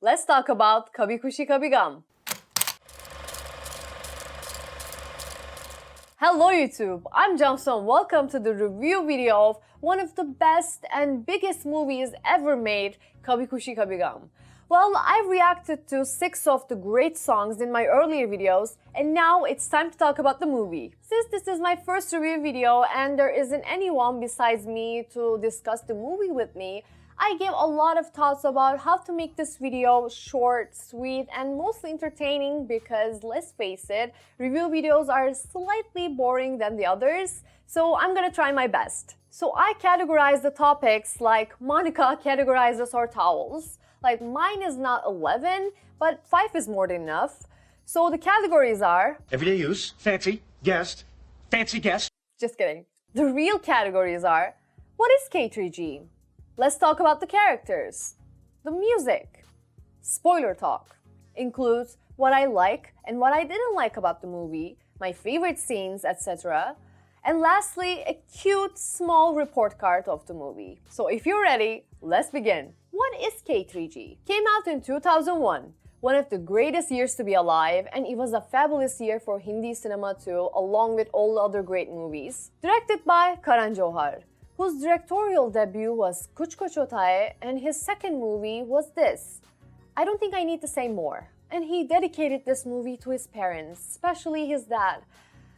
let's talk about Kabhi Khushi Kabhi Gum. Hello YouTube, I'm Johnson. Welcome to the review video of one of the best and biggest movies ever made, Kabhi Khushi Kabhi Gum. Well, I've reacted to 6 of the great songs in my earlier videos, and now it's time to talk about the movie. Since this is my first review video and there isn't anyone besides me to discuss the movie with me, I gave a lot of thoughts about how to make this video short, sweet, and mostly entertaining because, let's face it, review videos are slightly boring than the others, so I'm gonna try my best. So I categorized the topics like Monica categorizes her towels. Like mine is not 11, but 5 is more than enough. So the categories are everyday use, fancy, guest, fancy guest. Just kidding. The real categories are what is K3G? Let's talk about the characters. The music. Spoiler talk. Includes what I like and what I didn't like about the movie, my favorite scenes, etc. And lastly, a cute small report card of the movie. So if you're ready, let's begin. What is K3G? Came out in 2001, one of the greatest years to be alive, and it was a fabulous year for Hindi cinema too, along with all the other great movies. Directed by Karan Johar, whose directorial debut was Kuch Kuch Hota Hai, and his second movie was this. I don't think I need to say more. And he dedicated this movie to his parents, especially his dad.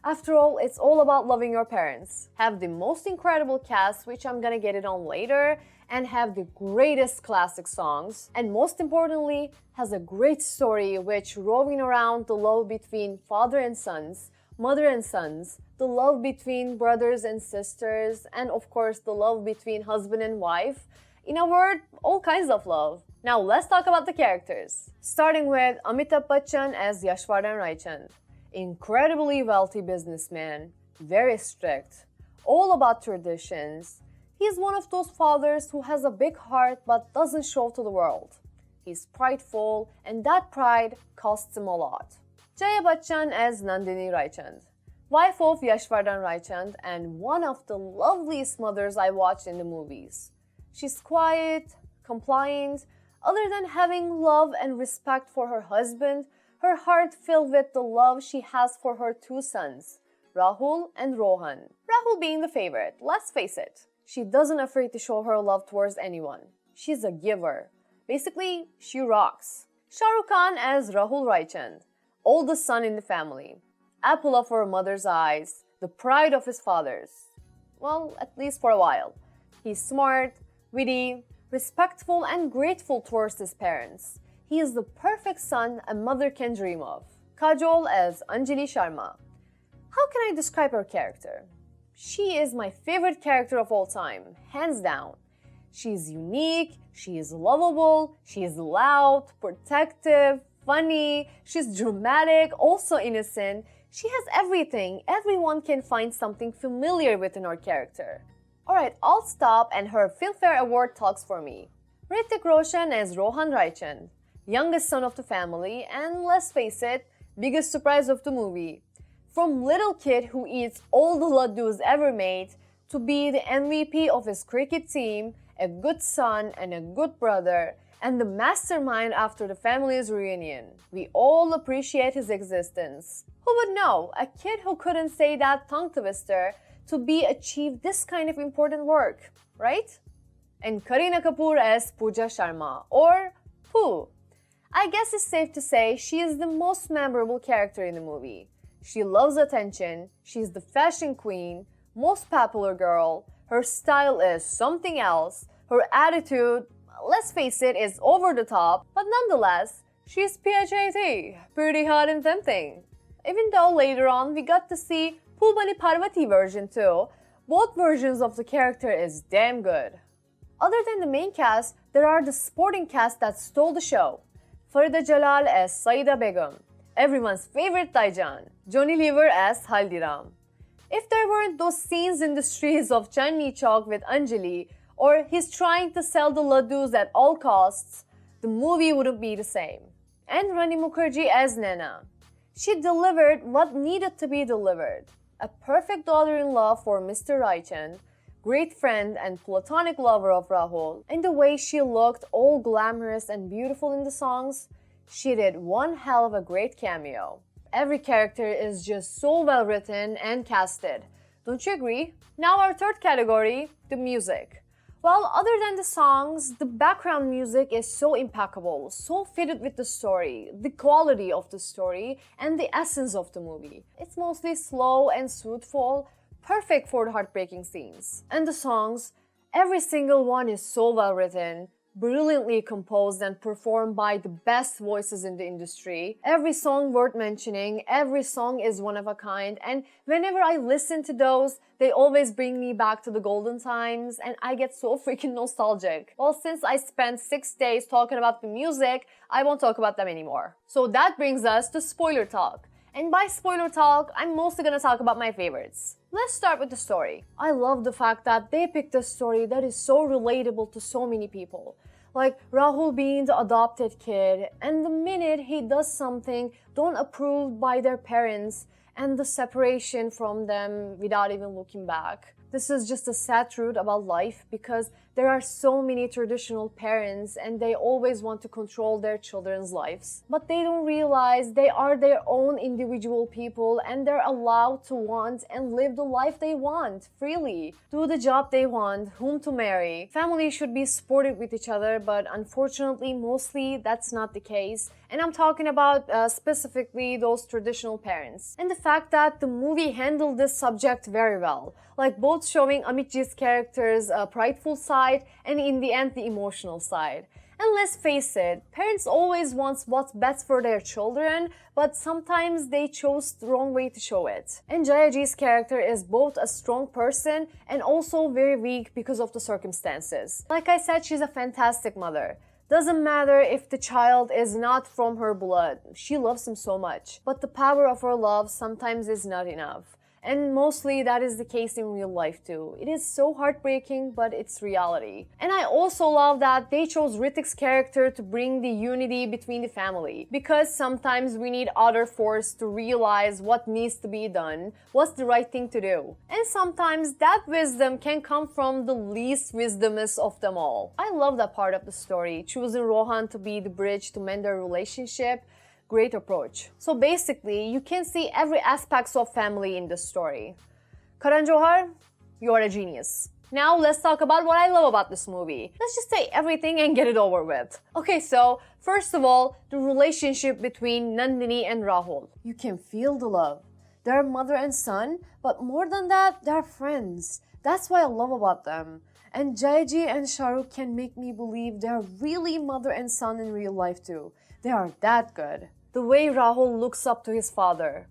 After all, it's all about loving your parents. Have the most incredible cast, which I'm gonna get it on later, and have the greatest classic songs. And most importantly, has a great story which roving around the love between father and sons, mother and sons, the love between brothers and sisters, and of course the love between husband and wife. In a word, all kinds of love. Now let's talk about the characters. Starting with Amitabh Bachchan as Yashvardhan Raichand. Incredibly wealthy businessman, very strict, all about traditions. He's one of those fathers who has a big heart but doesn't show to the world. He's prideful, and that pride costs him a lot. Jaya Bachchan as Nandini Raichand, wife of Yashvardhan Raichand and one of the loveliest mothers I watched in the movies. She's quiet, compliant. Other than having love and respect for her husband, her heart filled with the love she has for her 2 sons, Rahul and Rohan. Rahul being the favorite, let's face it. She doesn't afraid to show her love towards anyone. She's a giver. Basically, she rocks. Shah Rukh Khan as Rahul Raichand, oldest son in the family, apple of her mother's eyes, the pride of his fathers. Well, at least for a while. He's smart, witty, respectful and grateful towards his parents. He is the perfect son a mother can dream of. Kajol as Anjali Sharma. How can I describe her character? She is my favorite character of all time, hands down. She is unique, she is lovable, she is loud, protective, funny, she's dramatic, also innocent. She has everything. Everyone can find something familiar within her character. Alright, I'll stop and her Filmfare Award talks for me. Hrithik Roshan as Rohan Raichand, youngest son of the family, and let's face it, biggest surprise of the movie. From little kid who eats all the laddus ever made to be the MVP of his cricket team, a good son and a good brother, and the mastermind after the family's reunion. We all appreciate his existence. Who would know, a kid who couldn't say that tongue twister to be achieve this kind of important work, right? And Kareena Kapoor as Pooja Sharma, or Pooh. I guess it's safe to say she is the most memorable character in the movie. She loves attention, she's the fashion queen, most popular girl, her style is something else, her attitude, let's face it, is over the top, but nonetheless, she's PHAT, pretty hot and tempting. Even though later on we got to see Pooh Bani Parvati version too, both versions of the character is damn good. Other than the main cast, there are the supporting cast that stole the show. Farida Jalal as Saida Begum, everyone's favorite Taijan, Johnny Lever as Haldiram. If there weren't those scenes in the streets of Chandni Chowk with Anjali, or he's trying to sell the laddus at all costs, the movie wouldn't be the same. And Rani Mukherjee as Naina. She delivered what needed to be delivered. A perfect daughter-in-law for Mr. Raichand, great friend and platonic lover of Rahul, and the way she looked all glamorous and beautiful in the songs, she did one hell of a great cameo. Every character is just so well written and casted. Don't you agree? Now our third category, the music. Well, other than the songs, the background music is so impeccable, so fitted with the story, the quality of the story, and the essence of the movie. It's mostly slow and soothful, perfect for the heartbreaking scenes. And the songs, every single one is so well written, brilliantly composed and performed by the best voices in the industry. Every song worth mentioning, every song is one of a kind, and whenever I listen to those, they always bring me back to the golden times and I get so freaking nostalgic. Well, since I spent 6 days talking about the music, I won't talk about them anymore. So that brings us to spoiler talk. And by spoiler talk, I'm mostly gonna talk about my favorites. Let's start with the story. I love the fact that they picked a story that is so relatable to so many people. Like Rahul being the adopted kid, and the minute he does something don't approved by their parents, and the separation from them without even looking back. This is just a sad truth about life because there are so many traditional parents and they always want to control their children's lives. But they don't realize they are their own individual people and they're allowed to want and live the life they want freely. Do the job they want, whom to marry. Families should be supportive with each other, but unfortunately, mostly that's not the case. And I'm talking about specifically those traditional parents. And the fact that the movie handled this subject very well. Like both showing Amitji's character's prideful side and in the end the emotional side. And let's face it, parents always want what's best for their children, but sometimes they chose the wrong way to show it. And Jayaji's character is both a strong person and also very weak because of the circumstances. Like I said, she's a fantastic mother. Doesn't matter if the child is not from her blood, she loves him so much. But the power of her love sometimes is not enough. And mostly that is the case in real life too. It is so heartbreaking, but it's reality. And I also love that they chose Ritik's character to bring the unity between the family. Because sometimes we need other force to realize what needs to be done, what's the right thing to do. And sometimes that wisdom can come from the least wisdomous of them all. I love that part of the story, choosing Rohan to be the bridge to mend their relationship. Great approach. So basically, you can see every aspect of family in this story. Karan Johar, you are a genius. Now let's talk about what I love about this movie. Let's just say everything and get it over with. Okay, so first of all, the relationship between Nandini and Rahul. You can feel the love. They're mother and son, but more than that, they're friends. That's what I love about them. And Jayaji and Shahrukh can make me believe they're really mother and son in real life too. They are that good. The way Rahul looks up to his father,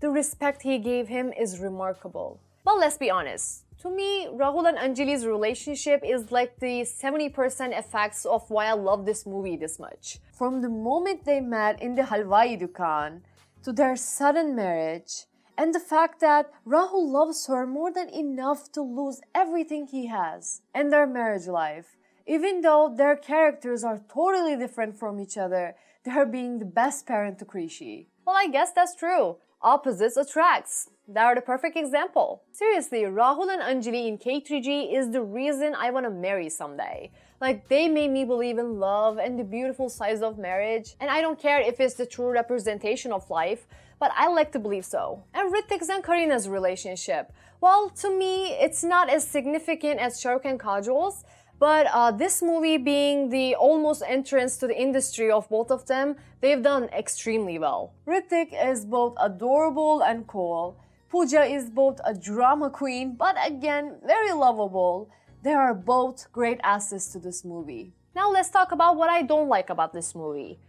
the respect he gave him is remarkable. But let's be honest, to me, Rahul and Anjali's relationship is like the 70% effects of why I love this movie this much. From the moment they met in the Halwai Dukan, to their sudden marriage, and the fact that Rahul loves her more than enough to lose everything he has, and their marriage life. Even though their characters are totally different from each other, they're being the best parent to Krishi. Well, I guess that's true. Opposites attracts. They are the perfect example. Seriously, Rahul and Anjali in K3G is the reason I want to marry someday. Like, they made me believe in love and the beautiful sides of marriage. And I don't care if it's the true representation of life, but I like to believe so. And Ritik's and Karina's relationship. Well, to me, it's not as significant as Shahrukh and Kajol's, but this movie being the almost entrance to the industry of both of them, they've done extremely well. Ritik is both adorable and cool. Pooja is both a drama queen, but again, very lovable. They are both great assets to this movie. Now let's talk about what I don't like about this movie.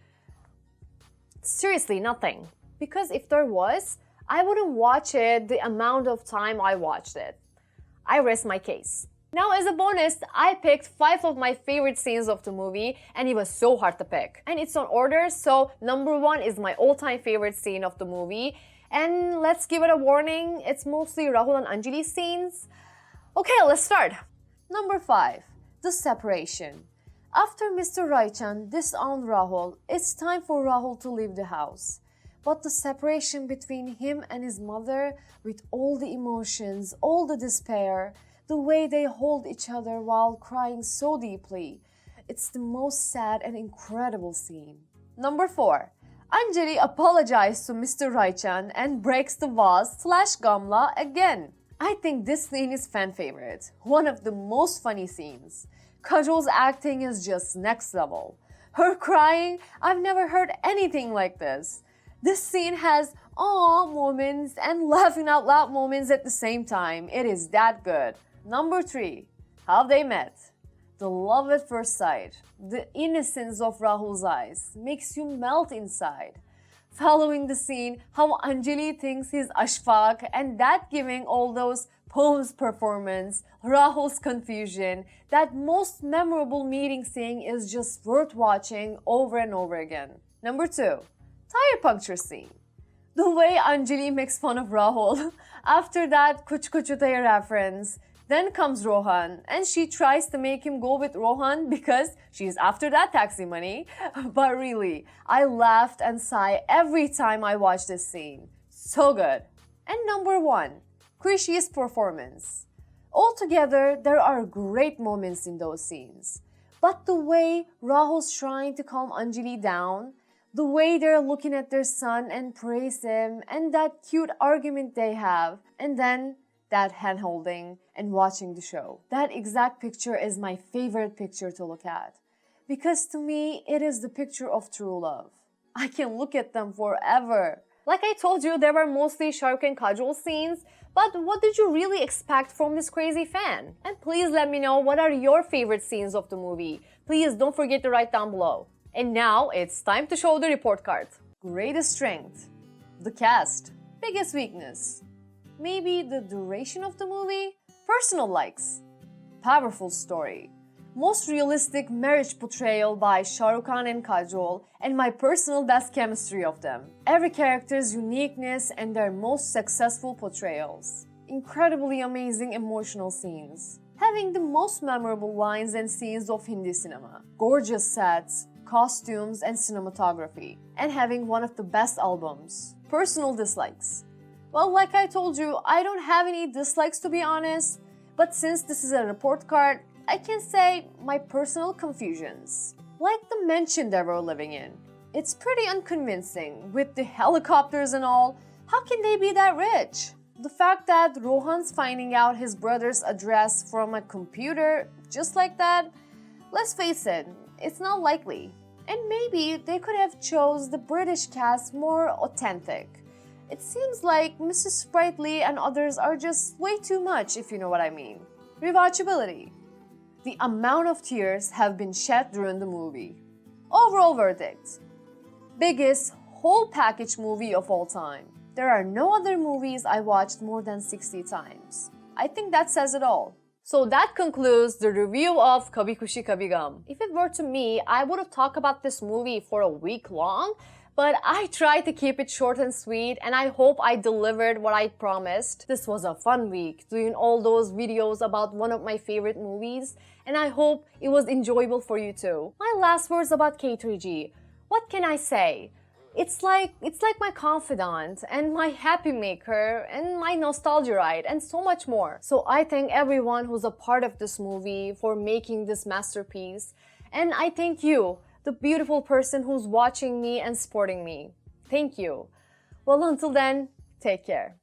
Seriously, nothing. Because if there was, I wouldn't watch it the amount of time I watched it. I rest my case. Now, as a bonus, I picked 5 of my favorite scenes of the movie, and it was so hard to pick. And it's on order, so number 1 is my all-time favorite scene of the movie. And let's give it a warning, it's mostly Rahul and Anjali scenes. Okay, let's start. Number 5, the separation. After Mr. Raichan disowned Rahul, it's time for Rahul to leave the house. But the separation between him and his mother, with all the emotions, all the despair, The way they hold each other while crying so deeply. It's the most sad and incredible scene. Number 4. Anjali apologized to Mr. Raichan and breaks the vase/gamla again. I think this scene is fan favorite, one of the most funny scenes. Kajol's acting is just next level. Her crying, I've never heard anything like this. This scene has aw moments and laughing out loud moments at the same time. It is that good. Number 3. How they met. The love at first sight, the innocence of Rahul's eyes makes you melt inside. Following the scene, how Anjali thinks he's Ashfaq and that giving all those poems performance, Rahul's confusion, that most memorable meeting scene is just worth watching over and over again. Number 2. Tire puncture scene. The way Anjali makes fun of Rahul after that Kuch Kuch Utaya reference. Then comes Rohan and she tries to make him go with Rohan because she's after that taxi money. But really, I laughed and sighed every time I watched this scene. So good. And number 1, Krishi's performance. Altogether, there are great moments in those scenes. But the way Rahul's trying to calm Anjali down, the way they're looking at their son and praise him, and that cute argument they have, and then that hand-holding and watching the show. That exact picture is my favorite picture to look at. Because to me, it is the picture of true love. I can look at them forever. Like I told you, there were mostly Shahrukh and Kajol scenes, but what did you really expect from this crazy fan? And please let me know what are your favorite scenes of the movie. Please don't forget to write down below. And now it's time to show the report card. Greatest strength. The cast. Biggest weakness. Maybe the duration of the movie? Personal likes. Powerful story. Most realistic marriage portrayal by Shah Rukh Khan and Kajol, and my personal best chemistry of them. Every character's uniqueness and their most successful portrayals. Incredibly amazing emotional scenes. Having the most memorable lines and scenes of Hindi cinema. Gorgeous sets, costumes and cinematography. And having one of the best albums. Personal dislikes. Well, like I told you, I don't have any dislikes to be honest, but since this is a report card, I can say my personal confusions. Like the mansion they were living in. It's pretty unconvincing, with the helicopters and all. How can they be that rich? The fact that Rohan's finding out his brother's address from a computer just like that, let's face it, it's not likely. And maybe they could have chose the British cast more authentic. It seems like Mrs. Sprightly and others are just way too much, if you know what I mean. Rewatchability. The amount of tears have been shed during the movie. Overall verdict. Biggest whole package movie of all time. There are no other movies I watched more than 60 times. I think that says it all. So that concludes the review of Kabhi Khushi Kabhi Gum. If it were to me, I would have talked about this movie for a week long, but I tried to keep it short and sweet, and I hope I delivered what I promised. This was a fun week, doing all those videos about one of my favorite movies, and I hope it was enjoyable for you too. My last words about K3G. What can I say? It's like my confidant and my happy maker and my nostalgia ride and so much more. So I thank everyone who's a part of this movie for making this masterpiece, and I thank you, the beautiful person who's watching me and supporting me. Thank you. Well, until then, take care.